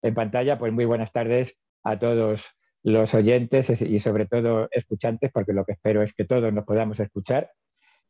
en pantalla, pues muy buenas tardes a todos los oyentes y sobre todo escuchantes, porque lo que espero es que todos nos podamos escuchar.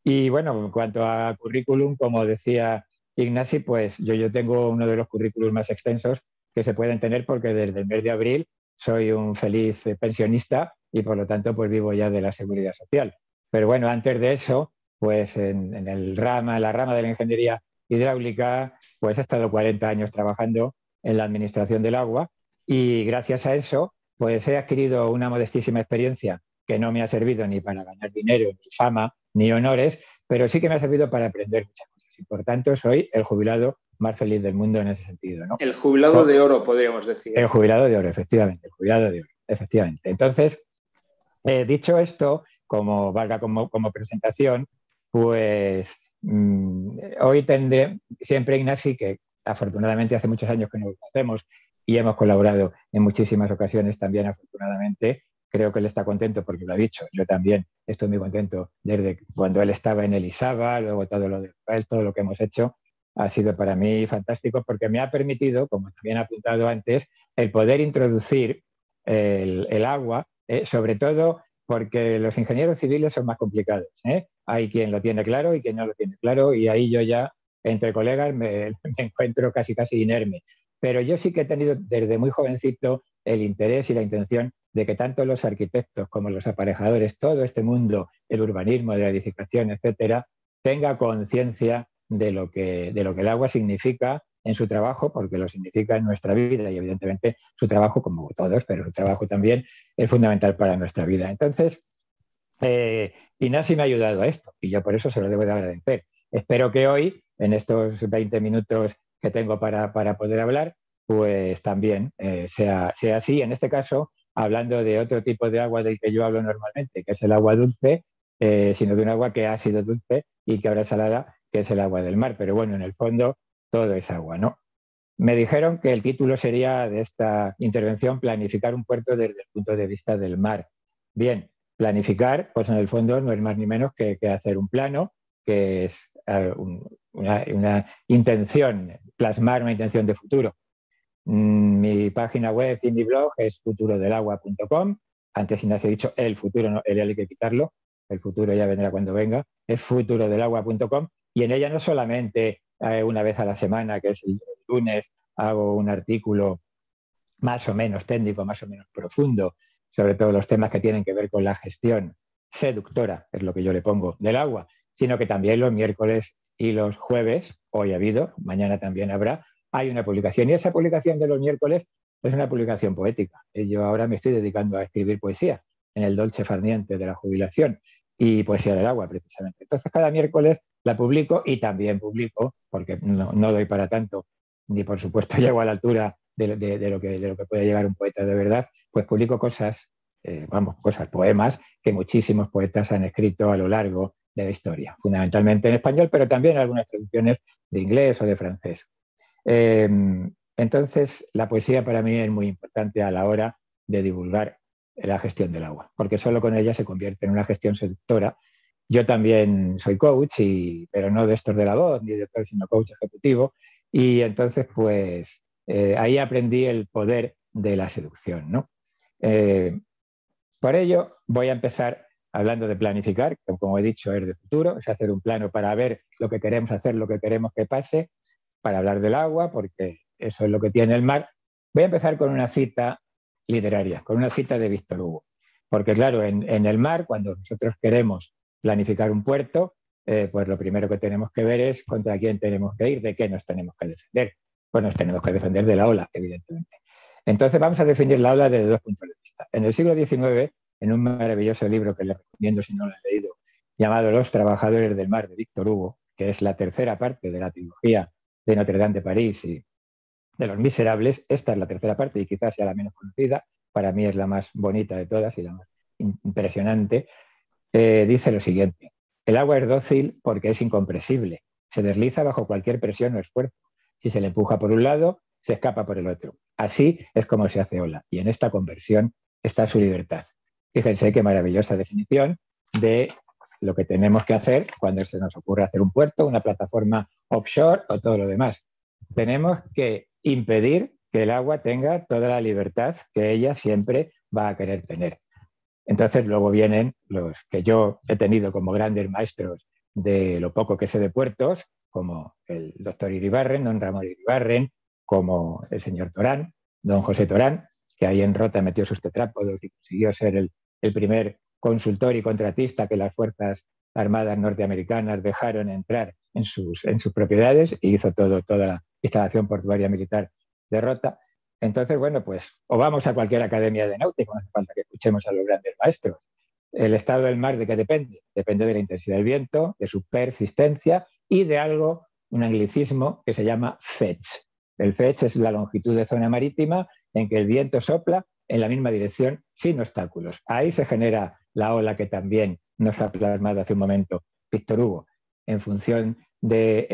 Y bueno, en cuanto a currículum, como decía Ignasi, pues yo tengo uno de los currículums más extensos que se pueden tener porque desde el mes de abril soy un feliz pensionista y por lo tanto pues vivo ya de la seguridad social. Pero bueno, antes de eso, pues en la rama de la ingeniería hidráulica, pues he estado 40 años trabajando en la administración del agua y gracias a eso, pues he adquirido una modestísima experiencia que no me ha servido ni para ganar dinero, ni fama, ni honores, pero sí que me ha servido para aprender muchas cosas. Y por tanto, soy el jubilado más feliz del mundo en ese sentido, ¿no? El jubilado de oro, podríamos decir. El jubilado de oro, efectivamente, el jubilado de oro, efectivamente. Entonces, dicho esto, como valga como presentación, pues hoy tendré siempre Ignasi, que afortunadamente hace muchos años que nos conocemos y hemos colaborado en muchísimas ocasiones también, afortunadamente. Creo que él está contento porque lo ha dicho. Yo también estoy muy contento desde cuando él estaba en el ISABA, luego todo lo de él, todo lo que hemos hecho ha sido para mí fantástico porque me ha permitido, como también ha apuntado antes, el poder introducir el agua, sobre todo porque los ingenieros civiles son más complicados. Hay quien lo tiene claro y quien no lo tiene claro y ahí yo ya, entre colegas, me encuentro casi inerme. Pero yo sí que he tenido desde muy jovencito el interés y la intención de que tanto los arquitectos como los aparejadores, todo este mundo, el urbanismo, de la edificación, etcétera, tenga conciencia de lo que el agua significa en su trabajo, porque lo significa en nuestra vida y evidentemente su trabajo, como todos, pero su trabajo también es fundamental para nuestra vida. Entonces, Ignasi me ha ayudado a esto y yo por eso se lo debo de agradecer. Espero que hoy, en estos 20 minutos que tengo para poder hablar, pues también sea así. En este caso, hablando de otro tipo de agua del que yo hablo normalmente, que es el agua dulce, sino de un agua que ha sido dulce y que ahora es salada, que es el agua del mar. Pero bueno, en el fondo todo es agua, ¿no? Me dijeron que el título sería de esta intervención planificar un puerto desde el punto de vista del mar. Bien, planificar, pues en el fondo no es más ni menos que hacer un plano, que es una intención, plasmar una intención de futuro. Mi página web y mi blog es futurodelagua.com. Antes Ignacio ha dicho el futuro, no, el hay que quitarlo. El futuro ya vendrá cuando venga. Es futurodelagua.com y en ella no solamente una vez a la semana, que es el lunes, hago un artículo más o menos técnico, más o menos profundo, sobre todos los temas que tienen que ver con la gestión seductora, es lo que yo le pongo, del agua, sino que también los miércoles y los jueves, hoy ha habido, mañana también habrá, hay una publicación. Y esa publicación de los miércoles es una publicación poética. Yo ahora me estoy dedicando a escribir poesía en el dolce farniente de la jubilación y poesía del agua, precisamente. Entonces, cada miércoles la publico y también publico, porque no doy para tanto, ni por supuesto llego a la altura de lo que puede llegar un poeta de verdad, pues publico cosas, poemas que muchísimos poetas han escrito a lo largo de la historia, fundamentalmente en español, pero también algunas traducciones de inglés o de francés. Entonces, la poesía para mí es muy importante a la hora de divulgar la gestión del agua, porque solo con ella se convierte en una gestión seductora. Yo también soy coach, pero no de estos de la voz, ni de otros, sino coach ejecutivo, y entonces, pues, ahí aprendí el poder de la seducción, ¿no? Por ello, voy a empezar hablando de planificar, que como he dicho es de futuro, es hacer un plano para ver lo que queremos hacer, lo que queremos que pase, para hablar del agua, porque eso es lo que tiene el mar. Voy a empezar con una cita literaria, con una cita de Víctor Hugo, porque claro, en el mar, cuando nosotros queremos planificar un puerto, pues lo primero que tenemos que ver es contra quién tenemos que ir, de qué nos tenemos que defender. Pues nos tenemos que defender de la ola, evidentemente. Entonces vamos a definir la ola desde dos puntos de vista. En el siglo XIX, en un maravilloso libro que les recomiendo si no lo han leído, llamado Los trabajadores del mar de Víctor Hugo, que es la tercera parte de la trilogía de Notre Dame de París y de Los Miserables, esta es la tercera parte y quizás sea la menos conocida, para mí es la más bonita de todas y la más impresionante, dice lo siguiente: el agua es dócil porque es incompresible, se desliza bajo cualquier presión o esfuerzo. Si se le empuja por un lado, se escapa por el otro. Así es como se hace ola y en esta conversión está su libertad. Fíjense qué maravillosa definición de lo que tenemos que hacer cuando se nos ocurre hacer un puerto, una plataforma offshore o todo lo demás. Tenemos que impedir que el agua tenga toda la libertad que ella siempre va a querer tener. Entonces luego vienen los que yo he tenido como grandes maestros de lo poco que sé de puertos, como el doctor Iribarren, don Ramón Iribarren, como el señor Torán, don José Torán, que ahí en Rota metió sus tetrápodos y consiguió ser el primer consultor y contratista que las Fuerzas Armadas norteamericanas dejaron entrar en sus propiedades y hizo toda la instalación portuaria militar de Rota. Entonces, bueno, pues o vamos a cualquier academia de náutica, no hace falta que escuchemos a los grandes maestros. ¿El estado del mar de qué depende? Depende de la intensidad del viento, de su persistencia y de algo, un anglicismo que se llama fetch. El fetch es la longitud de zona marítima en que el viento sopla en la misma dirección sin obstáculos. Ahí se genera la ola que también nos ha plasmado hace un momento Víctor Hugo. En función de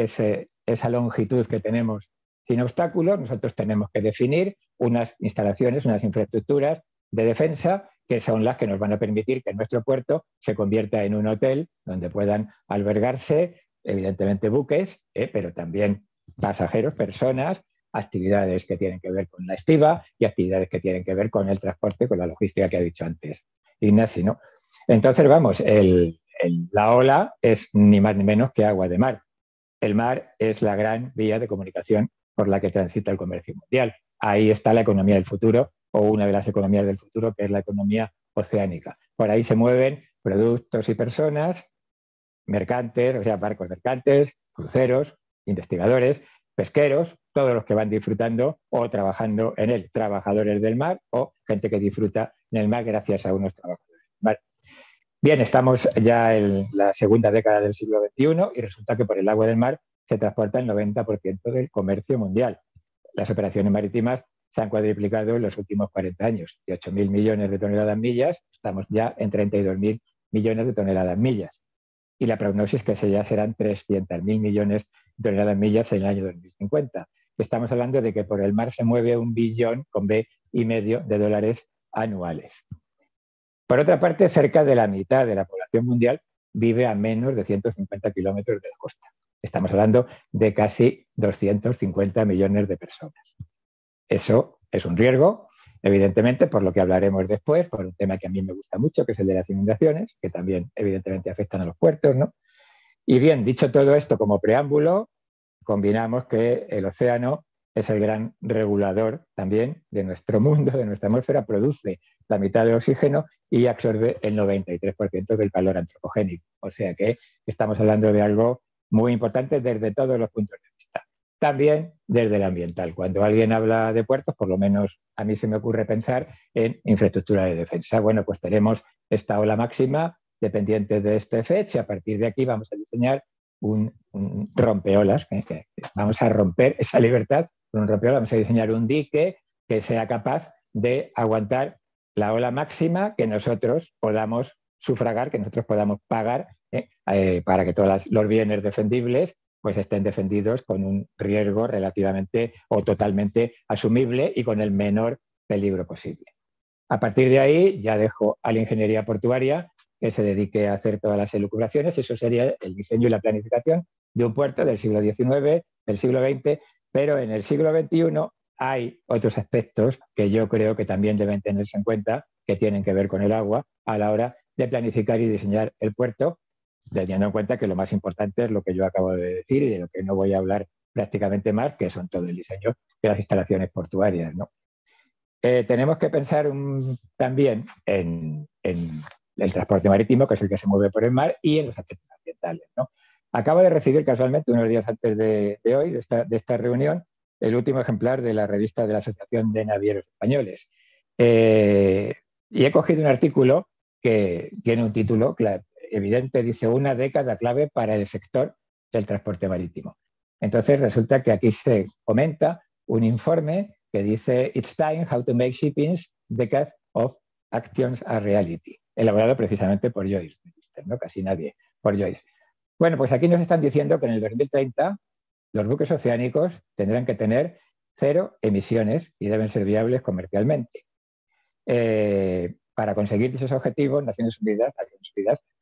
esa longitud que tenemos sin obstáculos, nosotros tenemos que definir unas instalaciones, unas infraestructuras de defensa que son las que nos van a permitir que nuestro puerto se convierta en un hotel donde puedan albergarse, evidentemente, buques, pero también pasajeros, personas, actividades que tienen que ver con la estiba y actividades que tienen que ver con el transporte, con la logística que ha dicho antes Ignacio, ¿no? Entonces, vamos, la ola es ni más ni menos que agua de mar. El mar es la gran vía de comunicación por la que transita el comercio mundial. Ahí está la economía del futuro, o una de las economías del futuro, que es la economía oceánica. Por ahí se mueven productos y personas, mercantes, o sea, barcos mercantes, cruceros, investigadores, pesqueros, todos los que van disfrutando o trabajando en él, trabajadores del mar o gente que disfruta en el mar gracias a unos trabajadores del mar. Bien, estamos ya en la segunda década del siglo XXI y resulta que por el agua del mar se transporta el 90% del comercio mundial. Las operaciones marítimas se han cuadriplicado en los últimos 40 años. De 8.000 millones de toneladas millas, estamos ya en 32.000 millones de toneladas millas. Y la prognosis es que ya serán 300.000 millones de toneladas millas en el año 2050. Estamos hablando de que por el mar se mueve 1 billón con B y medio de dólares anuales. Por otra parte, cerca de la mitad de la población mundial vive a menos de 150 kilómetros de la costa. Estamos hablando de casi 250 millones de personas. Eso es un riesgo, evidentemente, por lo que hablaremos después, por un tema que a mí me gusta mucho, que es el de las inundaciones, que también evidentemente afectan a los puertos, ¿no? Y bien, dicho todo esto como preámbulo, combinamos que el océano es el gran regulador también de nuestro mundo, de nuestra atmósfera, produce la mitad del oxígeno y absorbe el 93% del calor antropogénico. O sea que estamos hablando de algo muy importante desde todos los puntos de vista. También desde el ambiental. Cuando alguien habla de puertos, por lo menos a mí se me ocurre pensar en infraestructura de defensa. Bueno, pues tenemos esta ola máxima dependiente de este FETCH y a partir de aquí vamos a diseñar un rompeolas, que vamos a romper esa libertad con un rompeolas, vamos a diseñar un dique que sea capaz de aguantar la ola máxima que nosotros podamos sufragar, que nosotros podamos pagar para que todos los bienes defendibles pues estén defendidos con un riesgo relativamente o totalmente asumible y con el menor peligro posible. A partir de ahí ya dejo a la ingeniería portuaria que se dedique a hacer todas las elucubraciones. Eso sería el diseño y la planificación de un puerto del siglo XIX, del siglo XX, pero en el siglo XXI hay otros aspectos que yo creo que también deben tenerse en cuenta, que tienen que ver con el agua, a la hora de planificar y diseñar el puerto, teniendo en cuenta que lo más importante es lo que yo acabo de decir y de lo que no voy a hablar prácticamente más, que son todo el diseño de las instalaciones portuarias, ¿no? Tenemos que pensar también en el transporte marítimo, que es el que se mueve por el mar, y en los aspectos ambientales, ¿no? Acabo de recibir casualmente, unos días antes de hoy, de esta reunión, el último ejemplar de la revista de la Asociación de Navieros Españoles. Y he cogido un artículo que tiene un título evidente, dice una década clave para el sector del transporte marítimo. Entonces resulta que aquí se comenta un informe que dice It's time how to make shipping's decade of actions a reality, elaborado precisamente por Joyce, ¿no? Casi nadie, por Joyce. Bueno, pues aquí nos están diciendo que en el 2030 los buques oceánicos tendrán que tener 0 emisiones y deben ser viables comercialmente. Para conseguir esos objetivos, Naciones Unidas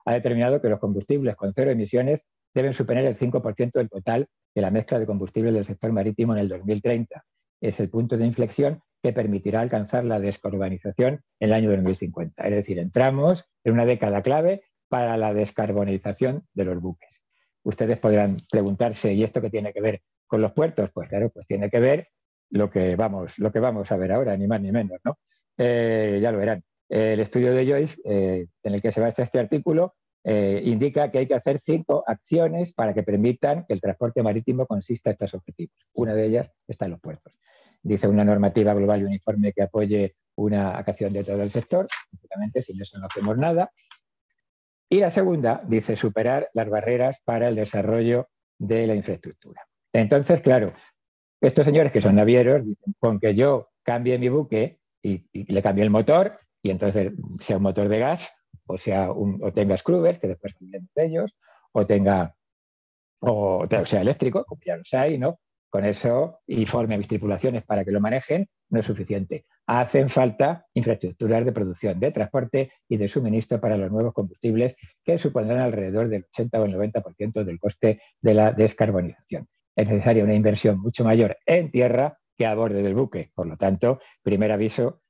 ha determinado que los combustibles con 0 emisiones deben superar el 5% del total de la mezcla de combustibles del sector marítimo en el 2030 es el punto de inflexión que permitirá alcanzar la descarbonización en el año 2050. Es decir, entramos en una década clave para la descarbonización de los buques. Ustedes podrán preguntarse, ¿y esto qué tiene que ver con los puertos? Pues claro, pues tiene que ver lo que vamos a ver ahora, ni más ni menos, ¿no? Ya lo verán. El estudio de Joyce, en el que se basa este artículo, indica que hay que hacer 5 acciones para que permitan que el transporte marítimo consista en estos objetivos. Una de ellas está en los puertos. Dice una normativa global y uniforme que apoye una acción de todo el sector. Prácticamente sin eso no hacemos nada. Y la segunda dice superar las barreras para el desarrollo de la infraestructura. Entonces, claro, estos señores que son navieros dicen, con que yo cambie mi buque y le cambie el motor, y entonces sea un motor de gas, o tenga scrubbers, que después hablaremos de ellos, o sea eléctrico, como ya los hay, ¿no? Con eso, y forme a mis tripulaciones para que lo manejen, no es suficiente. Hacen falta infraestructuras de producción, de transporte y de suministro para los nuevos combustibles, que supondrán alrededor del 80 o el 90% del coste de la descarbonización. Es necesaria una inversión mucho mayor en tierra que a borde del buque. Por lo tanto, primer aviso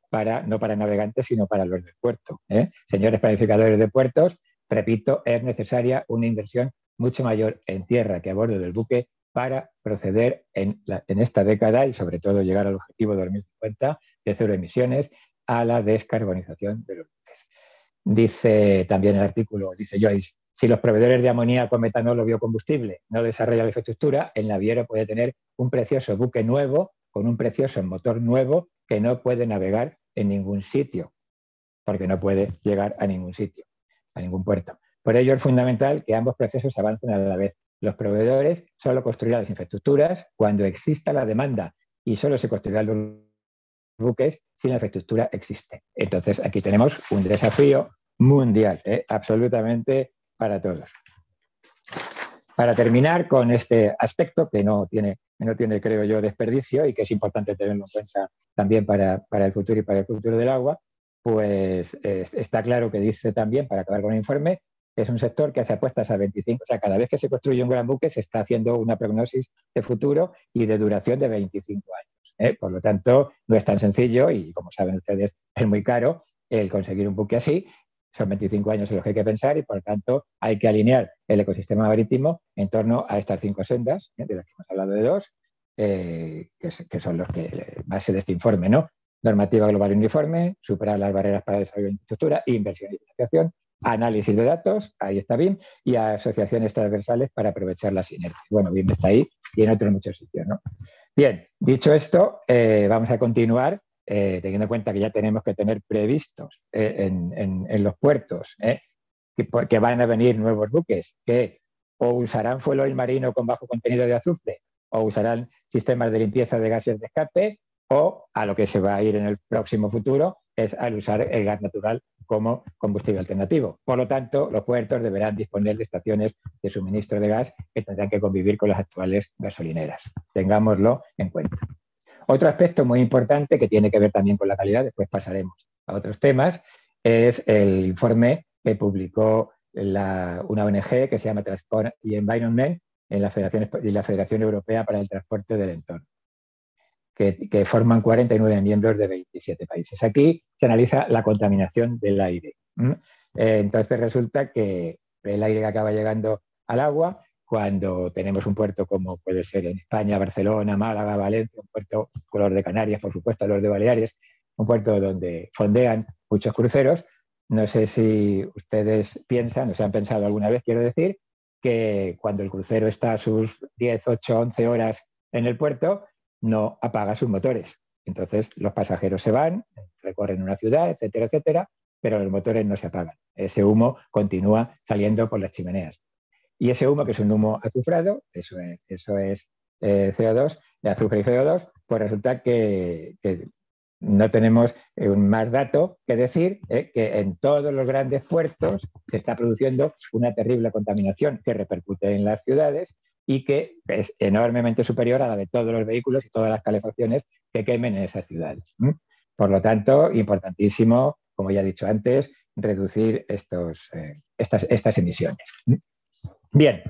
no para navegantes, sino para los del puerto. Señores planificadores de puertos, repito, es necesaria una inversión mucho mayor en tierra que a bordo del buque para proceder en esta década y sobre todo llegar al objetivo de 2050 de 0 emisiones a la descarbonización de los buques. Dice también el artículo, dice Joyce, si los proveedores de amoníaco, metanol o biocombustible no desarrollan la infraestructura, el naviero puede tener un precioso buque nuevo con un precioso motor nuevo que no puede navegar en ningún sitio, porque no puede llegar a ningún sitio, a ningún puerto. Por ello es fundamental que ambos procesos avancen a la vez. Los proveedores solo construirán las infraestructuras cuando exista la demanda y solo se construirán los buques si la infraestructura existe. Entonces, aquí tenemos un desafío mundial, absolutamente para todos. Para terminar con este aspecto que no tiene, creo yo, desperdicio y que es importante tenerlo en cuenta también para el futuro y para el futuro del agua, pues está claro que dice también, para acabar con el informe, que es un sector que hace apuestas a 25, o sea, cada vez que se construye un gran buque se está haciendo una prognosis de futuro y de duración de 25 años. Por lo tanto, no es tan sencillo y, como saben ustedes, es muy caro el conseguir un buque así. Son 25 años en los que hay que pensar y, por lo tanto, hay que alinear el ecosistema marítimo en torno a estas 5 sendas, de las que hemos hablado de 2, que son los que base de este informe, ¿no? Normativa global uniforme, superar las barreras para el desarrollo de infraestructura, inversión y financiación, análisis de datos, ahí está BIM, y asociaciones transversales para aprovechar las sinergias. Bueno, BIM está ahí y en otros muchos sitios, ¿no? Bien, dicho esto, vamos a continuar teniendo en cuenta que ya tenemos que tener previstos en los puertos que van a venir nuevos buques que o usarán fuel oil marino con bajo contenido de azufre o usarán sistemas de limpieza de gases de escape, o a lo que se va a ir en el próximo futuro es al usar el gas natural como combustible alternativo. Por lo tanto, los puertos deberán disponer de estaciones de suministro de gas que tendrán que convivir con las actuales gasolineras. Tengámoslo en cuenta. Otro aspecto muy importante que tiene que ver también con la calidad, después pasaremos a otros temas, es el informe que publicó una ONG que se llama Transport y Environment en la Federación Europea para el Transporte del Entorno, que forman 49 miembros de 27 países. Aquí se analiza la contaminación del aire. Entonces resulta que el aire que acaba llegando al agua, cuando tenemos un puerto como puede ser en España, Barcelona, Málaga, Valencia, un puerto con los de Canarias, por supuesto, los de Baleares, un puerto donde fondean muchos cruceros. No sé si ustedes piensan, o se han pensado alguna vez, quiero decir, que cuando el crucero está a sus 10, 8, 11 horas en el puerto, no apaga sus motores. Entonces los pasajeros se van, recorren una ciudad, etcétera, etcétera, pero los motores no se apagan. Ese humo continúa saliendo por las chimeneas. Y ese humo, que es un humo azufrado, eso es CO2, azufre y CO2, pues resulta que no tenemos más dato que decir que en todos los grandes puertos se está produciendo una terrible contaminación que repercute en las ciudades y que es enormemente superior a la de todos los vehículos y todas las calefacciones que quemen en esas ciudades. Por lo tanto, importantísimo, como ya he dicho antes, reducir estas emisiones. Bien,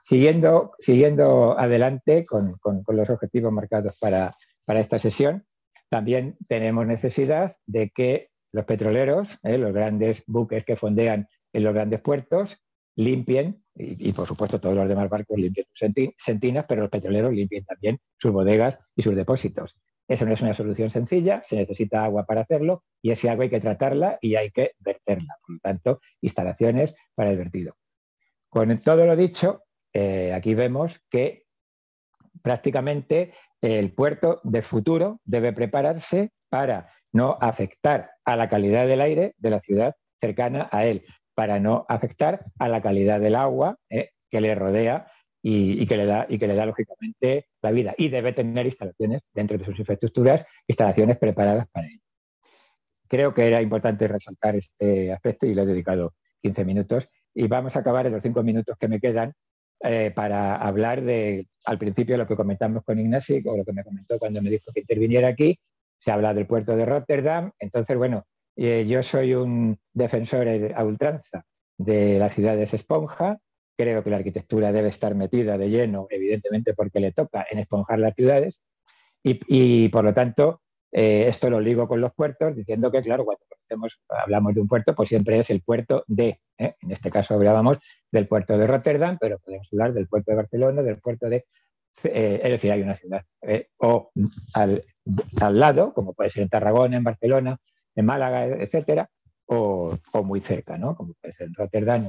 siguiendo adelante con los objetivos marcados para esta sesión, también tenemos necesidad de que los petroleros, los grandes buques que fondean en los grandes puertos, limpien, y por supuesto todos los demás barcos limpien sus sentinas, pero los petroleros limpien también sus bodegas y sus depósitos. Eso no es una solución sencilla, se necesita agua para hacerlo y ese agua hay que tratarla y hay que verterla. Por lo tanto, instalaciones para el vertido. Con todo lo dicho, aquí vemos que prácticamente el puerto de futuro debe prepararse para no afectar a la calidad del aire de la ciudad cercana a él, para no afectar a la calidad del agua que le rodea y que le da lógicamente la vida. Y debe tener instalaciones dentro de sus infraestructuras, instalaciones preparadas para ello. Creo que era importante resaltar este aspecto y le he dedicado 15 minutos. Y vamos a acabar en los 5 minutos que me quedan para hablar al principio, lo que comentamos con Ignasi, o lo que me comentó cuando me dijo que interviniera aquí. Se habla del puerto de Rotterdam. Entonces, bueno, yo soy un defensor a ultranza de las ciudades esponja. Creo que la arquitectura debe estar metida de lleno, evidentemente, porque le toca en esponjar las ciudades. Y por lo tanto, esto lo ligo con los puertos, diciendo que, claro, cuando hablamos de un puerto, pues siempre es el puerto en este caso hablábamos del puerto de Rotterdam, pero podemos hablar del puerto de Barcelona, del puerto de... es decir, hay una ciudad o al lado, como puede ser en Tarragona, en Barcelona, en Málaga, etcétera, o muy cerca, ¿no? Como puede ser en Rotterdam,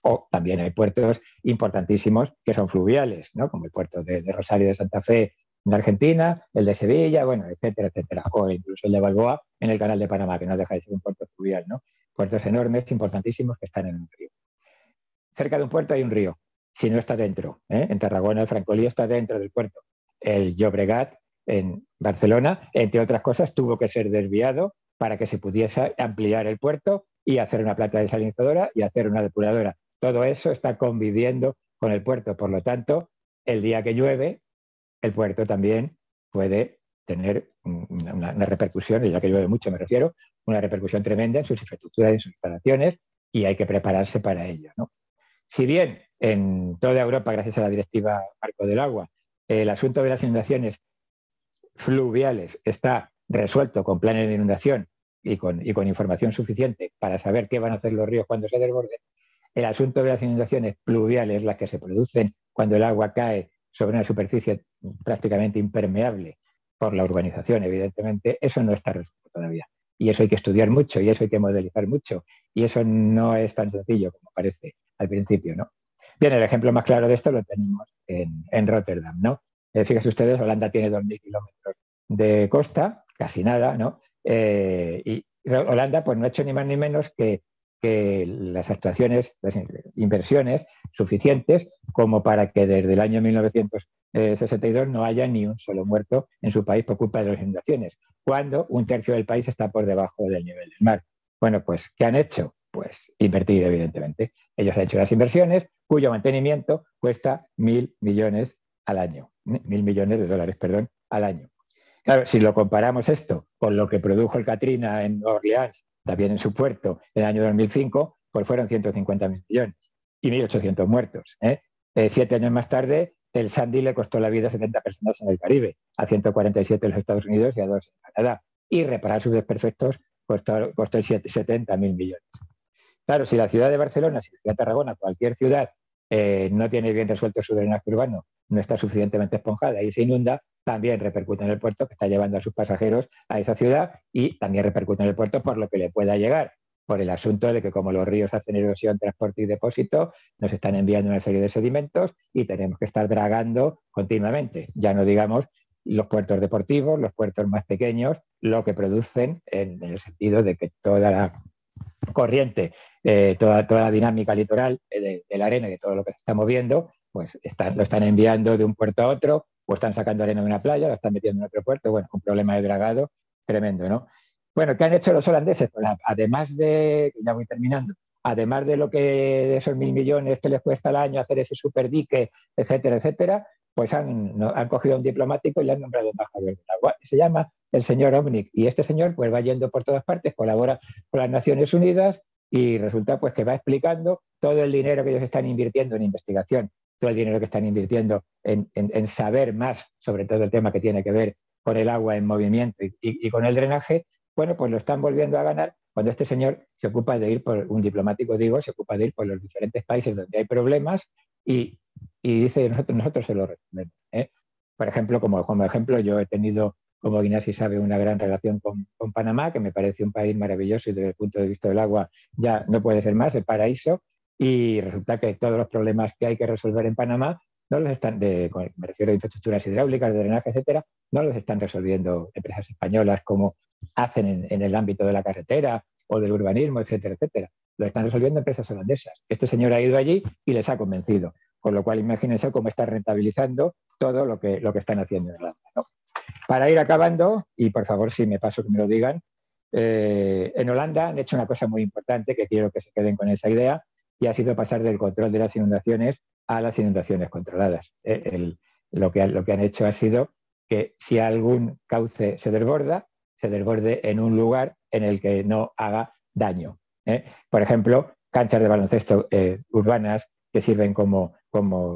o también hay puertos importantísimos que son fluviales, ¿no? Como el puerto de Rosario de Santa Fe en Argentina, el de Sevilla, bueno, etcétera, etcétera, o incluso el de Balboa en el Canal de Panamá, que no deja de ser un puerto fluvial, ¿no? Puertos enormes, importantísimos, que están en un río. Cerca de un puerto hay un río, si no está dentro, en Tarragona el Francolí está dentro del puerto. El Llobregat en Barcelona, entre otras cosas, tuvo que ser desviado para que se pudiese ampliar el puerto y hacer una planta desalinizadora y hacer una depuradora. Todo eso está conviviendo con el puerto, por lo tanto, el día que llueve, el puerto también puede tener una repercusión, ya que llueve mucho me refiero, una repercusión tremenda en sus infraestructuras y en sus instalaciones, y hay que prepararse para ello, ¿no? Si bien en toda Europa, gracias a la Directiva Marco del Agua, el asunto de las inundaciones fluviales está resuelto con planes de inundación y con información suficiente para saber qué van a hacer los ríos cuando se desborden, el asunto de las inundaciones pluviales, las que se producen cuando el agua cae sobre una superficie prácticamente impermeable por la urbanización, evidentemente, eso no está resuelto todavía. Y eso hay que estudiar mucho, y eso hay que modelizar mucho, y eso no es tan sencillo como parece al principio, ¿no? Bien, el ejemplo más claro de esto lo tenemos en Rotterdam, ¿no? Fíjense ustedes, Holanda tiene 2.000 kilómetros de costa, casi nada, ¿no? Y Holanda pues no ha hecho ni más ni menos que las actuaciones, las inversiones suficientes como para que desde el año 1962 no haya ni un solo muerto en su país por culpa de las inundaciones, cuando un tercio del país está por debajo del nivel del mar. Bueno, pues, ¿qué han hecho? Pues invertir, evidentemente. Ellos han hecho las inversiones cuyo mantenimiento cuesta 1.000 millones al año. 1.000 millones de dólares, perdón, al año. Claro, si lo comparamos esto con lo que produjo el Katrina en Nueva Orleans, también en su puerto, en el año 2005, pues fueron 150.000 millones y 1.800 muertos. 7 años más tarde, el Sandy le costó la vida a 70 personas en el Caribe, a 147 en los Estados Unidos y a 2 en Canadá. Y reparar sus desperfectos costó 70.000 millones. Claro, si la ciudad de Barcelona, si la ciudad de Tarragona, cualquier ciudad no tiene bien resuelto su drenaje urbano, no está suficientemente esponjada y se inunda, también repercute en el puerto que está llevando a sus pasajeros a esa ciudad y también repercute en el puerto por lo que le pueda llegar, por el asunto de que como los ríos hacen erosión, transporte y depósito, nos están enviando una serie de sedimentos y tenemos que estar dragando continuamente. Ya no digamos los puertos deportivos, los puertos más pequeños, lo que producen en el sentido de que toda la corriente, toda la dinámica litoral de la arena y de todo lo que se está moviendo, pues lo están enviando de un puerto a otro, o están sacando arena de una playa, la están metiendo en otro puerto, bueno, un problema de dragado tremendo, ¿no? Bueno, ¿qué han hecho los holandeses? Pues además de, ya voy terminando, además de de esos 1.000 millones que les cuesta al año hacer ese superdique, etcétera, etcétera, pues han cogido a un diplomático y le han nombrado embajador del agua. Se llama el señor Omnic, y este señor pues va yendo por todas partes, colabora con las Naciones Unidas y resulta pues que va explicando todo el dinero que ellos están invirtiendo en investigación, todo el dinero que están invirtiendo en saber más sobre todo el tema que tiene que ver con el agua en movimiento y con el drenaje, bueno, pues lo están volviendo a ganar cuando este señor se ocupa de ir por, un diplomático digo, se ocupa de ir por los diferentes países donde hay problemas y dice, nosotros se lo resolvemos. Por ejemplo, como ejemplo, yo he tenido, como Ignasi sabe, una gran relación con Panamá, que me parece un país maravilloso y desde el punto de vista del agua ya no puede ser más, el paraíso, y resulta que todos los problemas que hay que resolver en Panamá no los están, me refiero a infraestructuras hidráulicas, de drenaje, etcétera, no los están resolviendo empresas españolas como hacen en el ámbito de la carretera o del urbanismo, etcétera, etcétera. Lo están resolviendo empresas holandesas. Este señor ha ido allí y les ha convencido, con lo cual imagínense cómo está rentabilizando todo lo que están haciendo en Holanda, ¿no? Para ir acabando, y por favor si me paso que me lo digan, en Holanda han hecho una cosa muy importante que quiero que se queden con esa idea y ha sido pasar del control de las inundaciones a las inundaciones controladas. Lo que han hecho ha sido que si algún cauce se desborde en un lugar en el que no haga daño. Por ejemplo, canchas de baloncesto urbanas que sirven como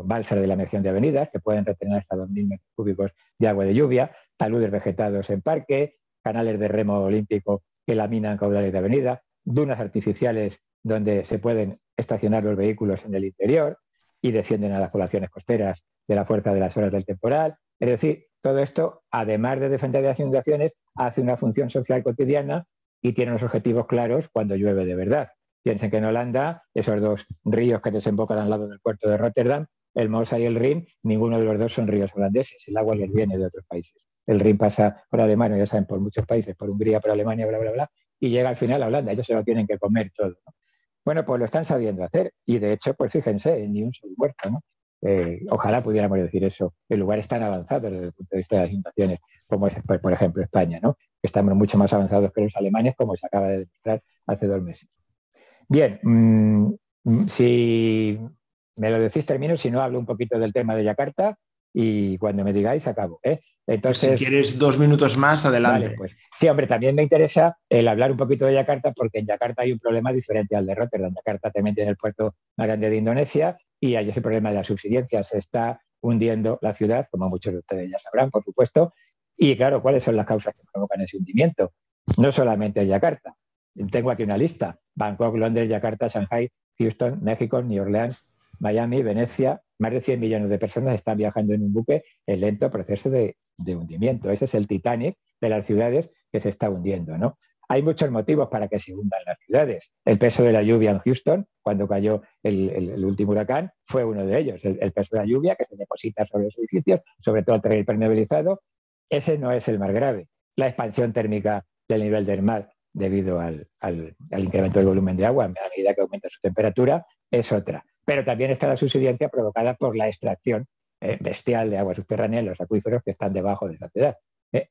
balsas de la emergencia de avenidas, que pueden retener hasta 2.000 metros cúbicos de agua de lluvia, taludes vegetados en parque, canales de remo olímpico que laminan caudales de avenida, dunas artificiales donde se pueden estacionar los vehículos en el interior y descienden a las poblaciones costeras de la fuerza de las olas del temporal. Es decir, todo esto, además de defender de las inundaciones, hace una función social cotidiana y tiene unos objetivos claros cuando llueve de verdad. Piensen que en Holanda, esos dos ríos que desembocan al lado del puerto de Rotterdam, el Mosa y el Rin, ninguno de los dos son ríos holandeses, el agua les viene de otros países. El Rin pasa por Alemania, ya saben, por muchos países, por Hungría, por Alemania, bla, bla, bla, y llega al final a Holanda, ellos se lo tienen que comer todo, ¿no? Bueno, pues lo están sabiendo hacer y de hecho, pues fíjense, ni un solo huerto, ¿no? Ojalá pudiéramos decir eso, en lugares tan avanzados desde el punto de vista de las inundaciones, como es, por ejemplo, España, ¿no? Estamos mucho más avanzados que los alemanes, como se acaba de demostrar hace 2 meses. Bien, si me lo decís termino, si no hablo un poquito del tema de Yakarta y cuando me digáis acabo. Entonces, si quieres 2 minutos más, adelante. Vale, pues sí, hombre, también me interesa el hablar un poquito de Yakarta porque en Yakarta hay un problema diferente al de Rotterdam. Yakarta también tiene el puerto más grande de Indonesia y hay ese problema de la subsidencia. Se está hundiendo la ciudad, como muchos de ustedes ya sabrán, por supuesto. Y claro, ¿cuáles son las causas que provocan ese hundimiento? No solamente Yakarta. Tengo aquí una lista. Bangkok, Londres, Yakarta, Shanghai, Houston, México, New Orleans, Miami, Venecia. Más de 100 millones de personas están viajando en un buque en lento proceso de hundimiento. Ese es el Titanic de las ciudades que se está hundiendo, ¿no? Hay muchos motivos para que se hundan las ciudades. El peso de la lluvia en Houston, cuando cayó el último huracán, fue uno de ellos. El peso de la lluvia que se deposita sobre los edificios, sobre todo el terreno impermeabilizado, ese no es el más grave. La expansión térmica del nivel del mar debido al incremento del volumen de agua a medida que aumenta su temperatura es otra. Pero también está la subsidencia provocada por la extracción bestial de agua subterránea en los acuíferos que están debajo de la ciudad.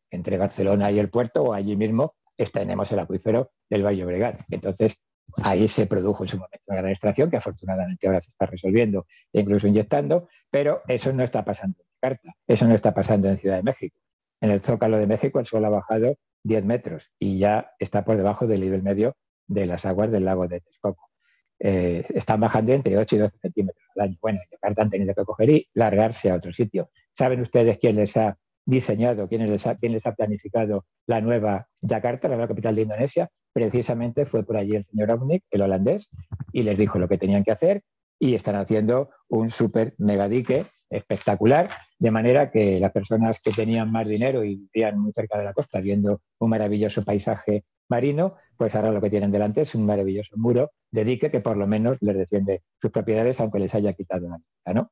Entre Barcelona y el puerto o allí mismo tenemos el acuífero del Valle Llobregat. Entonces, ahí se produjo en su momento una gran extracción que afortunadamente ahora se está resolviendo e incluso inyectando, pero eso no está pasando en Yakarta, eso no está pasando en Ciudad de México. En el Zócalo de México el suelo ha bajado 10 metros y ya está por debajo del nivel medio de las aguas del lago de Texcoco. Están bajando entre 8 y 12 centímetros al año. Bueno, en Yakarta han tenido que coger y largarse a otro sitio. ¿Saben ustedes quién les ha diseñado, quién les ha planificado la nueva Yakarta, la nueva capital de Indonesia? Precisamente fue por allí el señor Aunik, el holandés, y les dijo lo que tenían que hacer y están haciendo un súper megadique espectacular, de manera que las personas que tenían más dinero y vivían muy cerca de la costa viendo un maravilloso paisaje marino, pues ahora lo que tienen delante es un maravilloso muro de dique que por lo menos les defiende sus propiedades aunque les haya quitado la vista, ¿no?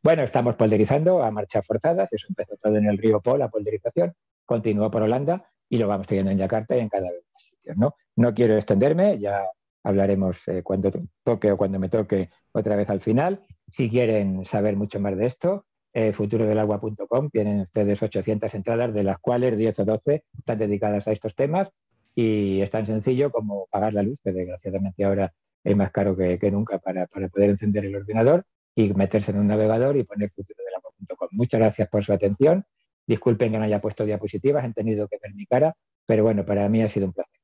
Bueno, estamos polderizando a marchas forzadas, eso empezó todo en el río Po, la polderización, continuó por Holanda y lo vamos teniendo en Yakarta y en cada vez más sitios, ¿no? No quiero extenderme, ya hablaremos cuando toque o cuando me toque otra vez al final. Si quieren saber mucho más de esto, futurodelagua.com, tienen ustedes 800 entradas, de las cuales 10 o 12 están dedicadas a estos temas y es tan sencillo como pagar la luz, que desgraciadamente ahora es más caro que nunca para poder encender el ordenador y meterse en un navegador y poner futurodelagua.com. Muchas gracias por su atención. Disculpen que no haya puesto diapositivas, han tenido que ver mi cara, pero bueno, para mí ha sido un placer.